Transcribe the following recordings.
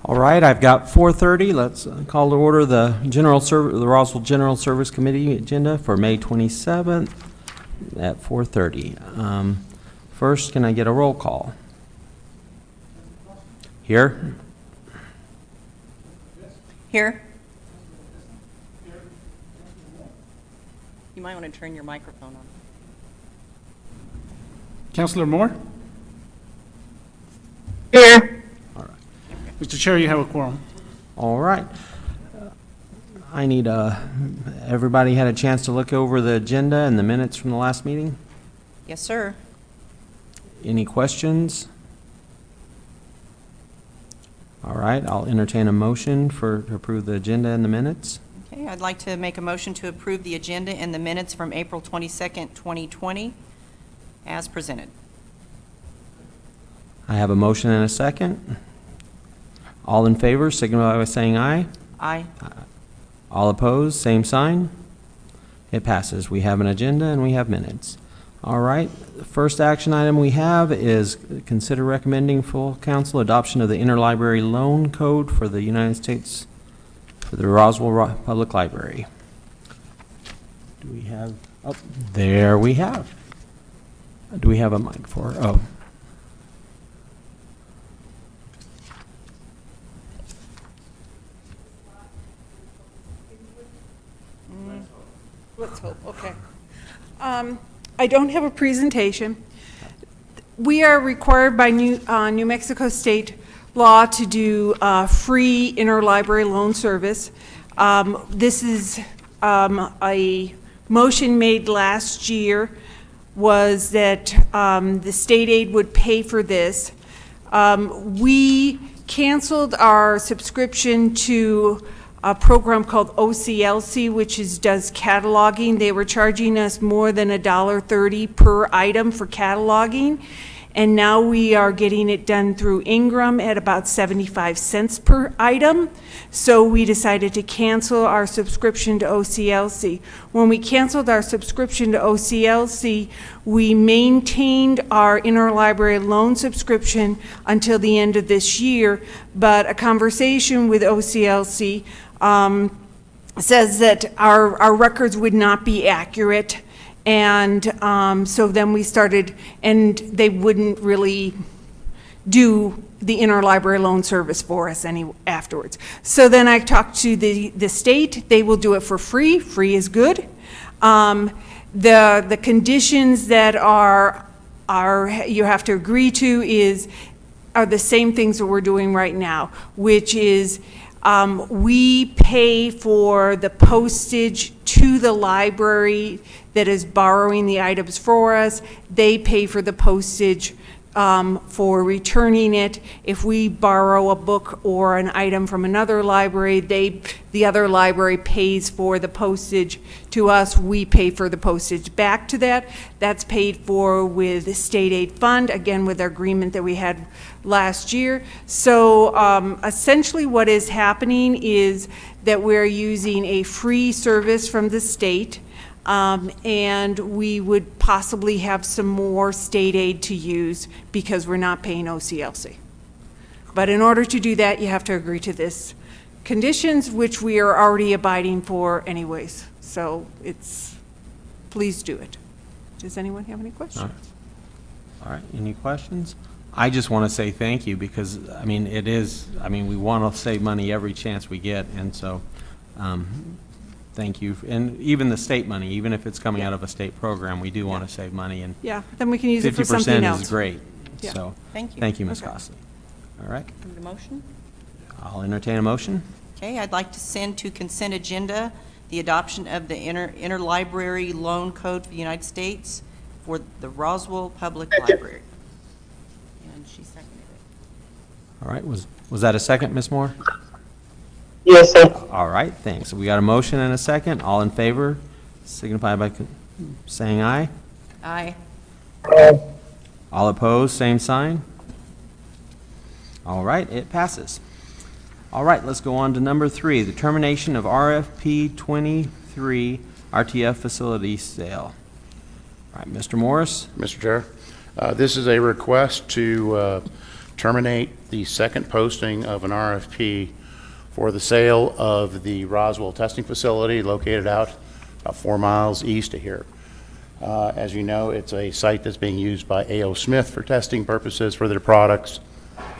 All right, I've got 4:30. Let's call to order the Roswell General Service Committee agenda for May 27th at 4:30. First, can I get a roll call? Here? Here. You might want to turn your microphone on. Councilor Moore? Here. All right. Mr. Chair, you have a quorum. All right. I need everybody had a chance to look over the agenda and the minutes from the last meeting? Yes, sir. Any questions? All right, I'll entertain a motion to approve the agenda and the minutes. Okay, I'd like to make a motion to approve the agenda and the minutes from April 22nd, 2020, as presented. I have a motion and a second. All in favor, signify by saying aye. Aye. All opposed, same sign. It passes. We have an agenda and we have minutes. All right, the first action item we have is consider recommending full council adoption of the interlibrary loan code for the United States, for the Roswell Public Library. Do we have, oh, there we have. Do we have a mic for her? Oh. Let's hope, okay. I don't have a presentation. We are required by New Mexico State law to do free interlibrary loan service. This is a motion made last year, was that the state aid would pay for this. We canceled our subscription to a program called OCLC, which does cataloging. They were charging us more than $1.30 per item for cataloging, and now we are getting it done through Interim at about 75 cents per item. So we decided to cancel our subscription to OCLC. When we canceled our subscription to OCLC, we maintained our interlibrary loan subscription until the end of this year, but a conversation with OCLC says that our records would not be accurate, and so then we started, and they wouldn't really do the interlibrary loan service for us afterwards. So then I talked to the state. They will do it for free. Free is good. The conditions that you have to agree to are the same things that we're doing right now, which is we pay for the postage to the library that is borrowing the items for us. They pay for the postage for returning it. If we borrow a book or an item from another library, the other library pays for the postage to us. We pay for the postage back to that. That's paid for with the state aid fund, again with our agreement that we had last year. So essentially what is happening is that we're using a free service from the state, and we would possibly have some more state aid to use because we're not paying OCLC. But in order to do that, you have to agree to this conditions, which we are already abiding for anyways. So please do it. Does anyone have any questions? All right, any questions? I just want to say thank you because, we want to save money every chance we get, and so thank you. And even the state money, even if it's coming out of a state program, we do want to save money, and Yeah, then we can use it for something 50% else. is great. Yeah. So Thank you. Ms. Okay. Costley. All right, Need a motion? I'll entertain a motion. Okay, I'd like to send to consent agenda the adoption of the interlibrary loan code for the United States for the Roswell Public Library. And she seconded it. All right, was that a second, Ms. Moore? Yes, sir. All right, thanks. We got a motion and a second. All in favor, signify by saying aye. Aye. All opposed, same sign. All right, it passes. All right, let's go on to number 3, the termination of RFP 23 RTF facility sale. All right, Mr. Morris. Mr. Chair, this is a request to terminate the second posting of an RFP for the sale of the Roswell testing facility located out about 4 miles east of here. As you know, it's a site that's being used by A.O. Smith for testing purposes for their products.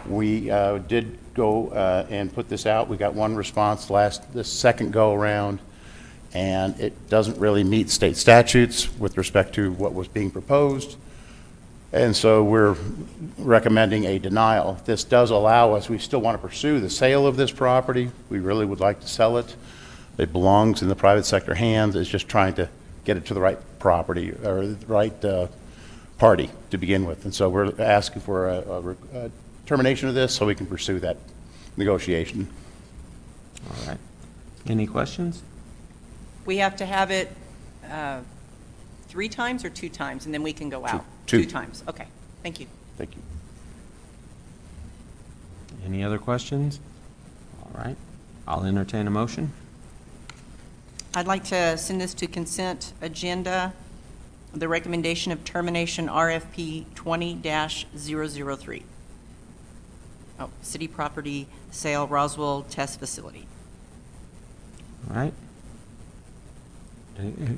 We did go and put this out. We got one response the second go around, and it doesn't really meet state statutes with respect to what was being proposed. And so we're recommending a denial. This does allow us, we still want to pursue the sale of this property. We really would like to sell it. It belongs in the private sector hands. It's just trying to get it to the right property or the right party to begin with. And so we're asking for a termination of this so we can pursue that negotiation. All right. Any questions? We have to have it 3 times or 2 times, and then we can go out? Two. 2 times, okay. Thank you. Thank you. Any other questions? All right. I'll entertain a motion. I'd like to send this to consent agenda, the recommendation of termination RFP 20-003. Oh, city property sale, Roswell Test Facility. All right.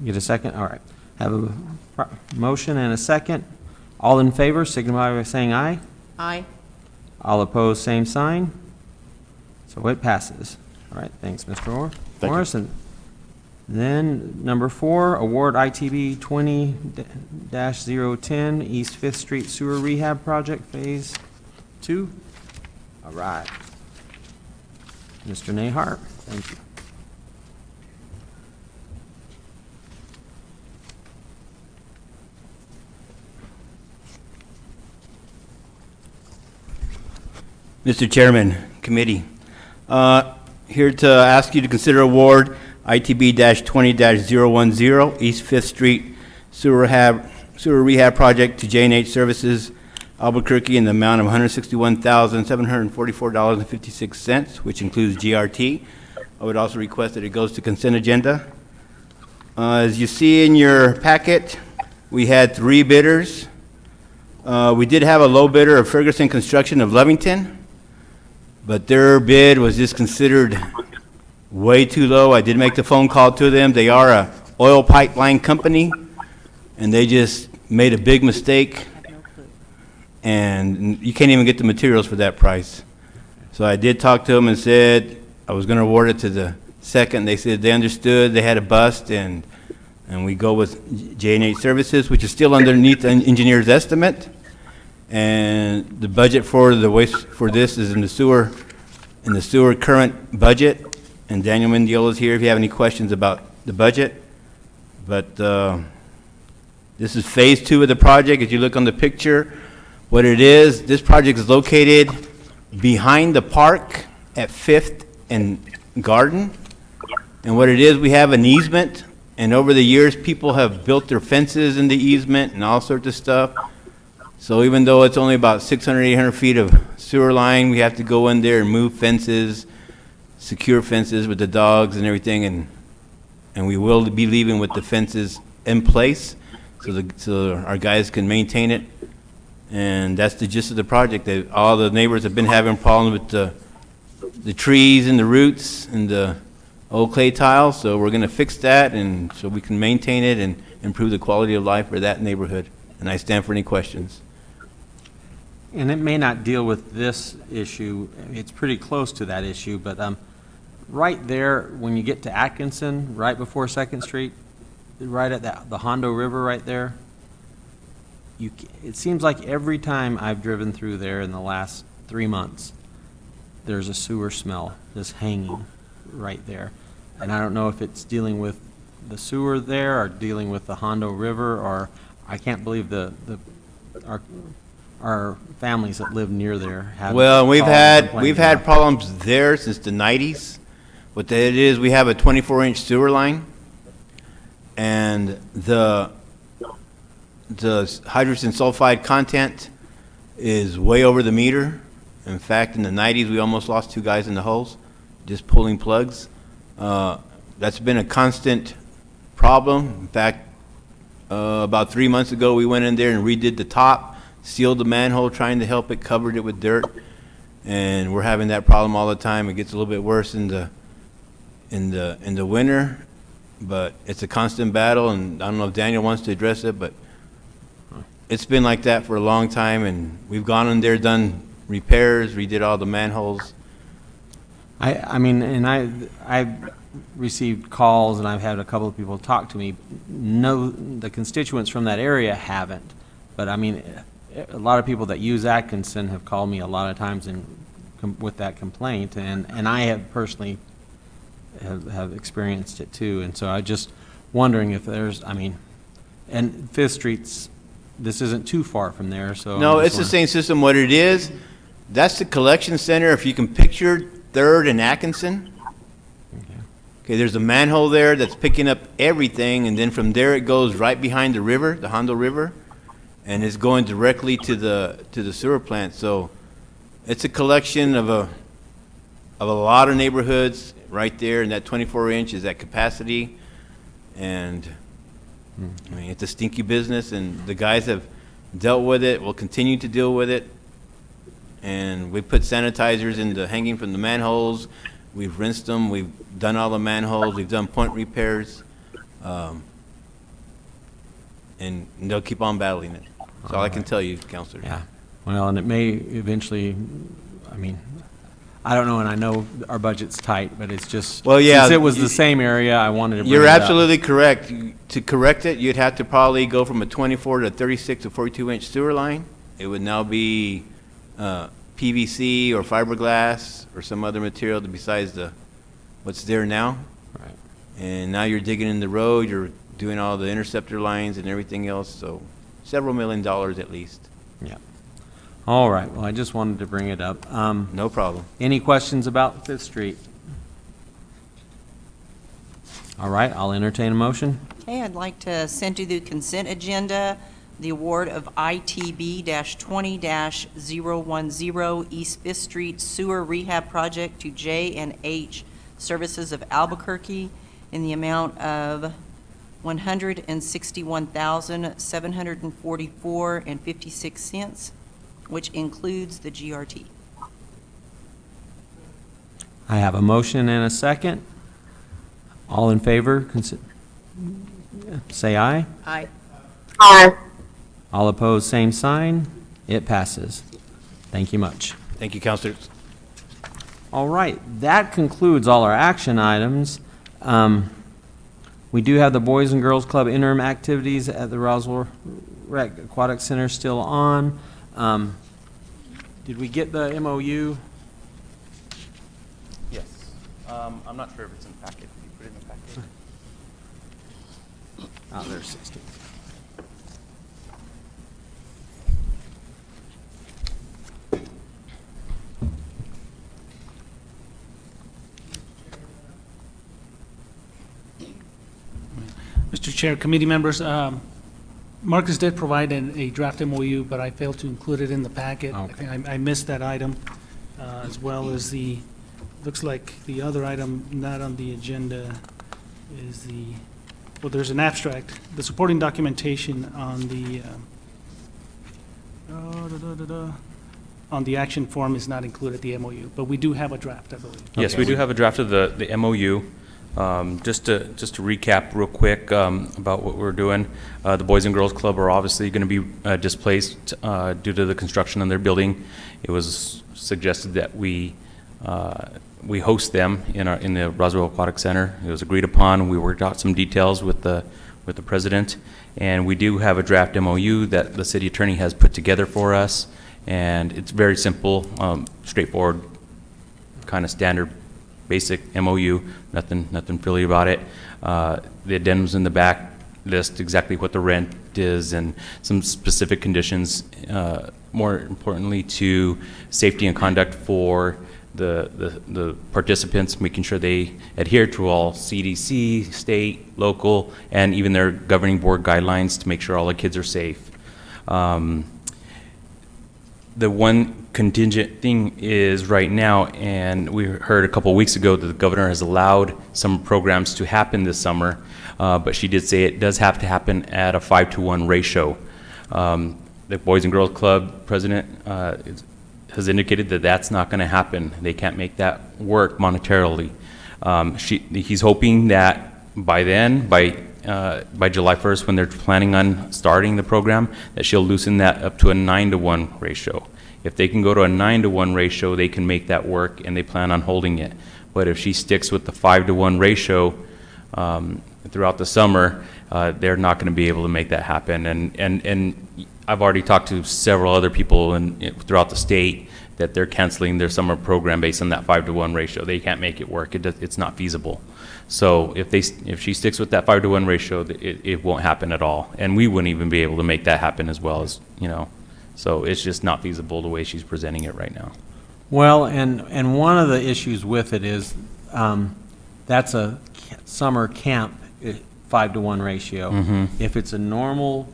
Get a second? All right. Have a motion and a second. All in favor, signify by saying aye. Aye. All opposed, same sign. So it passes. All right, thanks, Mr. you. Morris. And then, number 4, award ITB 20-010 East 5th Street Sewer Rehab Project, Phase 2. All right. Mr. Nahart, thank you. Mr. Chairman, committee, here to ask you to consider award ITB-20-010 East 5th Street Sewer Rehab Project to J&H Services Albuquerque in the amount of $161,744.56, which includes GRT. I would also request that it goes to consent agenda. As you see in your packet, we had 3 bidders. We did have a low bidder of Ferguson Construction of Lovington, but their bid was just considered way too low. I did make the phone call to them. They are a oil pipeline company, and they just made a big mistake, I have no clue. and you can't even get the materials for that price. So I did talk to them and said I was going to award it to the second. They said they understood, they had a bust, and we go with J&H Services, which is still underneath the engineer's estimate. And the budget for the waste for this is in the sewer current budget. And Daniel Mendiola is here if you have any questions about the budget. But this is phase 2 of the project. As you look on the picture, what it is, this project is located behind the park at 5th and Garden. And what it is, we have an easement, and over the years, people have built their fences in the easement and all sorts of stuff. So even though it's only about 600, 800 feet of sewer line, we have to go in there and move fences, secure fences with the dogs and everything, and we will be leaving with the fences in place so our guys can maintain it. And that's the gist of the project. All the neighbors have been having problems with the trees and the roots and the old clay tiles, so we're going to fix that, and so we can maintain it and improve the quality of life for that neighborhood. And I stand for any questions. And it may not deal with this issue, it's pretty close to that issue, but right there, when you get to Atkinson, right before 2nd Street, right at the Hondo River right there, it seems like every time I've driven through there in the last 3 months, there's a sewer smell just hanging right there. And I don't know if it's dealing with the sewer there or dealing with the Hondo River, or I can't believe our families that live near there have. Well, we've had problems. problems there since the 90s. What that is, we have a 24-inch sewer line, and the hydrogen sulfide content is way over the meter. In fact, in the 90s, we almost lost 2 guys in the hose, just pulling plugs. That's been a constant problem. In fact, about 3 months ago, we went in there and redid the top, sealed the manhole trying to help it, covered it with dirt, and we're having that problem all the time. It gets a little bit worse in the winter, but it's a constant battle, and I don't know if Daniel wants to address it, but it's been like that for a long time, and we've gone in there, done repairs, redid all the manholes. I mean, and I've received calls, and I've had a couple of people talk to me. No, the constituents from that area haven't. But I mean, a lot of people that use Atkinson have called me a lot of times with that complaint, and I have personally have experienced it too. And so I just wondering if there's, I mean, and Fifth Street's, this isn't too far from there, so. No, I'm it's just the same system. What it is, that's the collection center. If you can picture Third and Atkinson. Okay, there's a manhole there that's picking up everything, and then from there it goes right behind the river, the Hondo River, and it's going directly to the sewer plant. So it's a collection of a lot of neighborhoods right there, and that 24-inch is at capacity. And I mean, it's a stinky business, and the guys have dealt with it, will continue to deal with it. And we put sanitizers in the hanging from the manholes. We've rinsed them. We've done all the manholes. We've done point repairs. And they'll keep on battling it. That's all I can tell you, Counselor. Yeah, well, and it may eventually, I mean, I don't know, and I know our budget's tight, but it's just, Well, yeah, since it was the same area, I wanted to bring You're it up. absolutely correct. To correct it, you'd have to probably go from a 24 to 36 to 42-inch sewer line. It would now be PVC or fiberglass or some other material besides what's there now. Right. And now you're digging in the road, you're doing all the interceptor lines and everything else, so several $1 million at least. Yeah. All right, well, I just wanted to bring it up. No problem. Any questions about Fifth Street? All right, I'll entertain a motion. Okay, I'd like to send to the consent agenda the award of ITB-20-010 East Fifth Street Sewer Rehab Project to J&H Services of Albuquerque in the amount of $161,744.56, which includes the GRT. I have a motion and a second. All in favor, say aye. Aye. Aye. All opposed, same sign. It passes. Thank you much. Thank you, Counselors. All right, that concludes all our action items. We do have the Boys and Girls Club interim activities at the Roswell Rec Aquatic Center still on. Did we get the MOU? Yes. I'm not sure if it's in the packet. Did you put it in the packet? Oh, there's 16. Mr. Chair, committee members, Marcus did provide a draft MOU, but I failed to include it in the packet. I Okay. think I missed that item, as well as looks like the other item not on the agenda is well, there's an abstract. The supporting documentation on the action form is not included, the MOU, but we do have a draft, I believe. Yes, we do have a draft of the MOU. Just to recap real quick about what we're doing, the Boys and Girls Club are obviously going to be displaced due to the construction on their building. It was suggested that we host them in the Roswell Aquatic Center. It was agreed upon. We worked out some details with the president, and we do have a draft MOU that the city attorney has put together for us, and it's very simple, straightforward, kind of standard basic MOU, nothing frilly about it. The addendums in the back list exactly what the rent is and some specific conditions, more importantly to safety and conduct for the participants, making sure they adhere to all CDC, state, local, and even their governing board guidelines to make sure all the kids are safe. The one contingent thing is right now, and we heard a couple of weeks ago that the governor has allowed some programs to happen this summer, but she did say it does have to happen at a 5-to-1 ratio. The Boys and Girls Club president has indicated that that's not going to happen. They can't make that work monetarily. He's hoping that by then, by July 1st, when they're planning on starting the program, that she'll loosen that up to a 9-to-1 ratio. If they can go to a 9-to-1 ratio, they can make that work, and they plan on holding it. But if she sticks with the 5-to-1 ratio throughout the summer, they're not going to be able to make that happen. And I've already talked to several other people throughout the state that they're canceling their summer program based on that 5-to-1 ratio. They can't make it work. It's not feasible. So if she sticks with that 5-to-1 ratio, it won't happen at all. And we wouldn't even be able to make that happen as well as, So it's just not feasible the way she's presenting it right now. Well, and one of the issues with it is, that's a summer camp 5-to-1 ratio. If it's a normal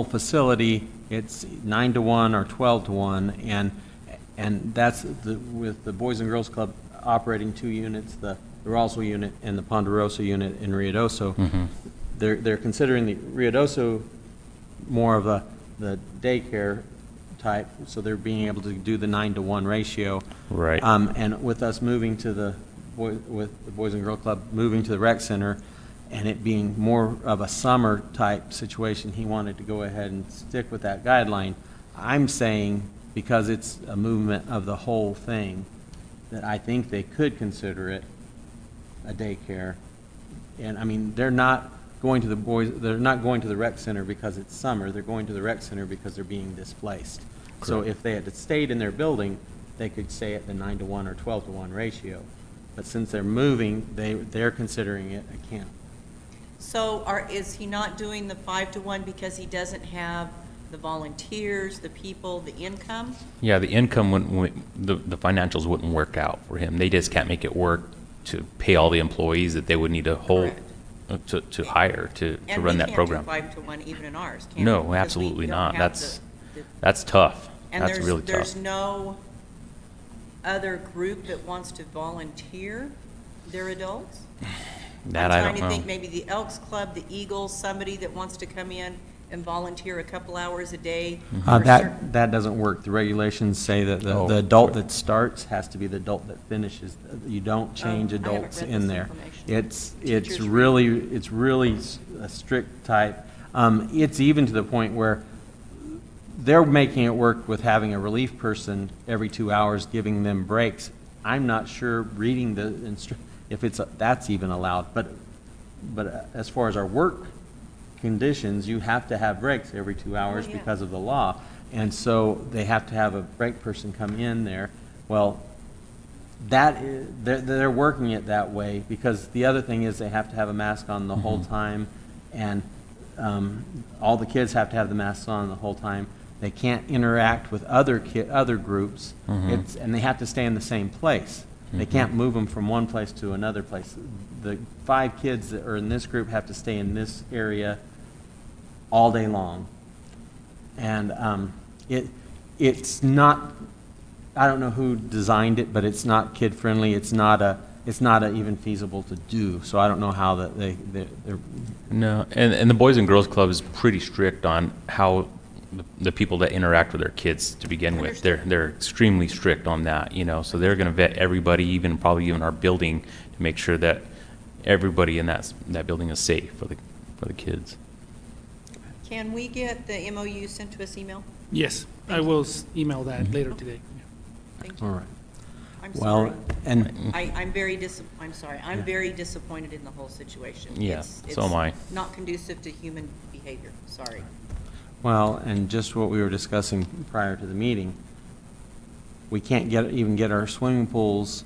facility, it's 9-to-1 or 12-to-1, and that's with the Boys and Girls Club operating 2 units, the Roswell unit and the Ponderosa unit in Ruidoso. They're considering the Ruidoso more of the daycare type, so they're being able to do the 9-to-1 ratio. Right. And with us moving to with the Boys and Girl Club moving to the rec center, and it being more of a summer type situation, he wanted to go ahead and stick with that guideline. I'm saying, because it's a movement of the whole thing, that I think they could consider it a daycare. And I mean, they're not going to the rec center because it's summer, they're going to the rec center because they're being displaced. So if they had stayed in their building, they could stay at the 9-to-1 or 12-to-1 ratio. But since they're moving, they're considering it a camp. So is he not doing the 5-to-1 because he doesn't have the volunteers, the people, the income? Yeah, the income the financials wouldn't work out for him. They just can't make it work to pay all the employees that they would need to hold, to hire to run that program. And we can't do 5-to-1 even in ours, can we? No, Because we absolutely don't not. have That's tough. And That's really tough. there's no other group that wants to volunteer their adults? That I don't I'm trying to know. think, maybe the Elks Club, the Eagles, somebody that wants to come in and volunteer a couple hours a day. for certain- That doesn't work. The regulations say that Oh, the adult that starts has to be the adult that finishes. You don't change I haven't adults read in this there. information. It's Teachers really a strict type. It's even to the point where they're making it work with having a relief person every 2 hours, giving them breaks. I'm not sure reading if that's even allowed. But as far as our work conditions, you have to have breaks every 2 hours yeah. because of the law. And so they have to have a break person come in there. Well, they're working it that way, because the other thing is they have to have a mask on the whole time, and all the kids have to have the masks on the whole time. They can't interact with other groups, and they have to stay in the same place. They can't move them from one place to another place. The 5 kids that are in this group have to stay in this area all day long. And it's not, I don't know who designed it, but it's not kid-friendly. It's not even feasible to do. So I don't know how they're. No, and the Boys and Girls Club is pretty strict on how the people that interact with their kids to begin with. They're extremely strict on that, so they're going to vet everybody, probably even our building, to make sure that everybody in that building is safe for the kids. Can we get the MOU sent to us email? Yes, I will email that later today. Thank you. All right. I'm Well, sorry. and I'm very very disappointed in the whole situation. Yeah, so am I. It's not conducive to human behavior, sorry. Well, and just what we were discussing prior to the meeting, we can't even get our swimming pools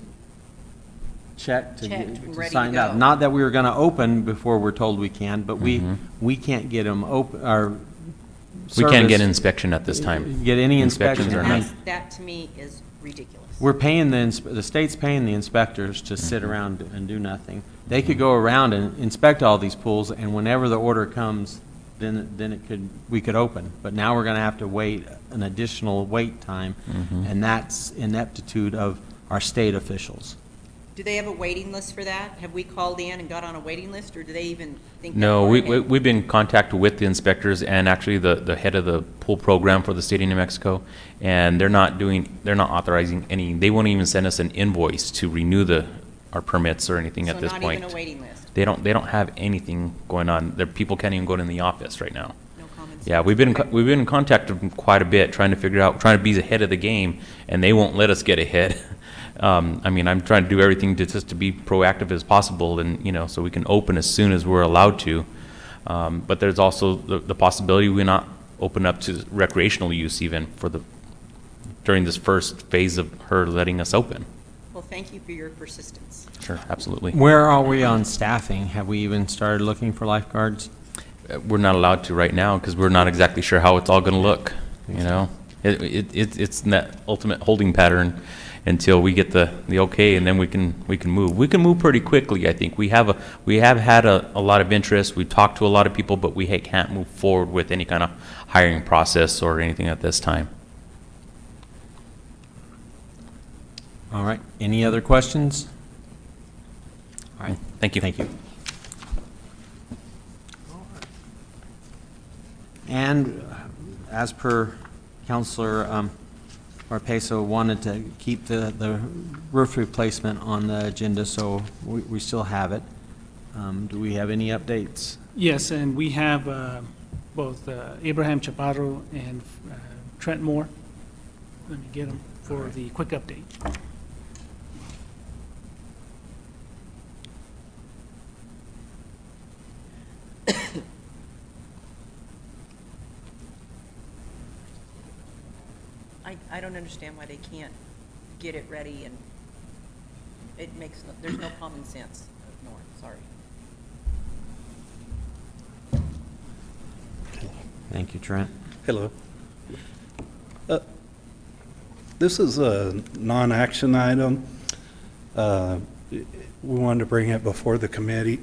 checked Checked and ready to signed out. go. Not that we were going to open before we're told we can, but we can't get them open, our We can't get service- inspection at this time. Get any Inspections inspection. are I not- mean, That to me is ridiculous. we're paying the state's paying the inspectors to sit around and do nothing. They could go around and inspect all these pools, and whenever the order comes, then we could open. But now we're going to have to wait an additional wait time, and that's ineptitude of our state officials. Do they have a waiting list for that? Have we called in and got on a waiting list, or do they even think? that No, far ahead? we've been in contact with the inspectors and actually the head of the pool program for the state of New Mexico, and they're not authorizing any, they won't even send us an invoice to renew our permits or anything at this point. So not even a waiting list? They don't have anything going on. Their people can't even go in the office right now. No comments? Yeah, we've been in contact with them quite a bit, trying to be ahead of the game, and they won't let us get ahead. I mean, I'm trying to do everything just to be proactive as possible, and so we can open as soon as we're allowed to. But there's also the possibility we not open up to recreational use even during this first phase of her letting us open. Well, thank you for your persistence. Sure, absolutely. Where are we on staffing? Have we even started looking for lifeguards? We're not allowed to right now because we're not exactly sure how it's all going to look. It's in that ultimate holding pattern until we get the okay, and then we can move. We can move pretty quickly. I think we have had a lot of interest. We've talked to a lot of people, but we can't move forward with any kind of hiring process or anything at this time. All right, any other questions? All right, Thank you. thank you. And as per Counselor Arpeso wanted to keep the roof replacement on the agenda, so we still have it. Do we have any updates? Yes, and we have both Abraham Chaparro and Trent Moore. Let me get them for the quick update. I don't understand why they can't get it ready, and there's no common sense, Norm, sorry. Thank you, Trent. Hello. This is a non-action item. We wanted to bring it before the committee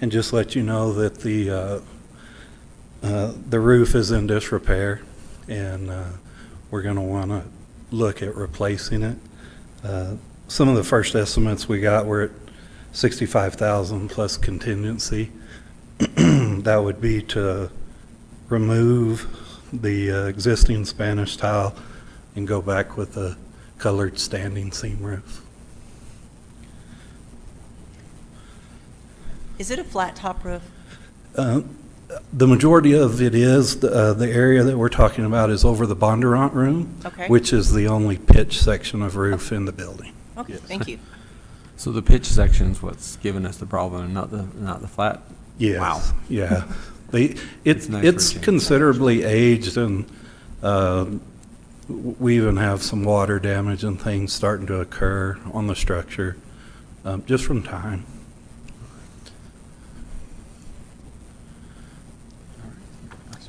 and just let you know that the roof is in disrepair, and we're going to want to look at replacing it. Some of the first estimates we got were at $65,000 plus contingency. That would be to remove the existing Spanish tile and go back with a colored standing seam roof. Is it a flat top roof? The majority of it is. The area that we're talking about is over the Bondurant room, Okay. which is the only pitch section of roof in the building. Okay, thank you. So the pitch section's what's given us the problem, and not the flat? Yes. Wow. Yeah. It's nice for a It's change. considerably aged, and we even have some water damage and things starting to occur on the structure just from time.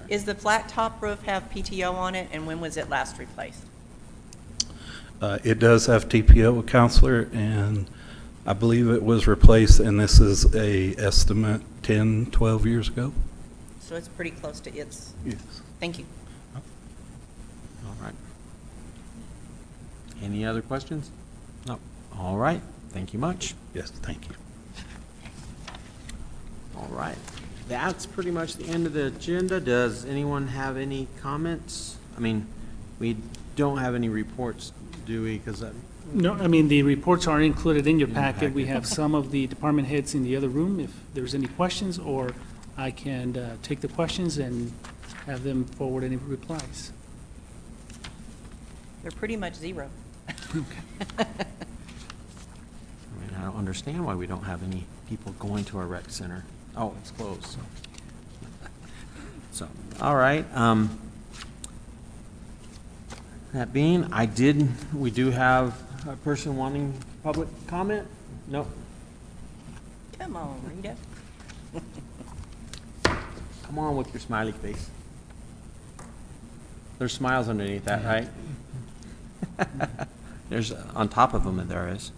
Is the flat top roof have PTO on it, and when was it last replaced? It does have TPO, Counselor, and I believe it was replaced, and this is a estimate 10, 12 years ago. So it's pretty close to its, Yes. thank you. All right. Any other questions? No. All right, thank you much. Yes, thank you. All right, that's pretty much the end of the agenda. Does anyone have any comments? I mean, we don't have any reports, do we? Because No, I mean, the reports are included in your In the packet. We packet. have some of the department heads in the other room if there's any questions, or I can take the questions and have them forward any replies. They're pretty much zero. I mean, I don't understand why we don't have any people going to our rec center. Oh, it's closed, so. So, all right. That being, we do have a person wanting public comment? No? Come on, Rita. Come on with your smiley face. There's smiles underneath that, right? There's, on top of them, there is.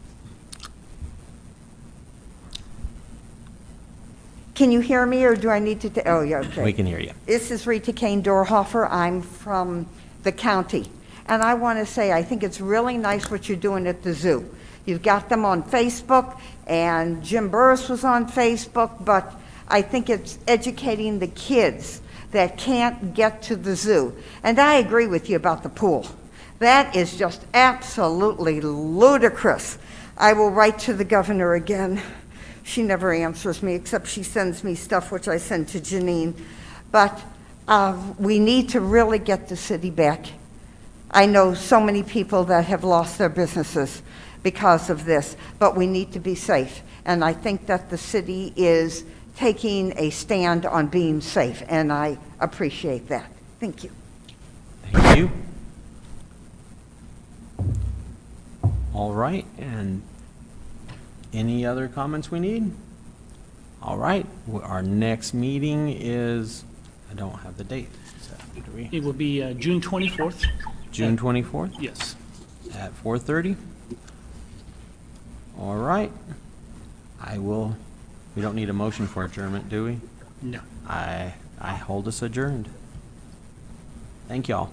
Can you hear me, or do I need to, oh, yeah, okay. We can hear you. This is Rita Kane Dorhofer. I'm from the county. And I want to say, I think it's really nice what you're doing at the zoo. You've got them on Facebook, and Jim Burris was on Facebook, but I think it's educating the kids that can't get to the zoo. And I agree with you about the pool. That is just absolutely ludicrous. I will write to the governor again. She never answers me, except she sends me stuff which I send to Janine. But we need to really get the city back. I know so many people that have lost their businesses because of this, but we need to be safe. And I think that the city is taking a stand on being safe, and I appreciate that. Thank you. Thank you. All right, and any other comments we need? All right, our next meeting is, I don't have the date. So, do we? It will be June 24th. June 24th Yes. at 4:30? All right. We don't need a motion for adjournment, do we? No. I hold us adjourned. Thank y'all.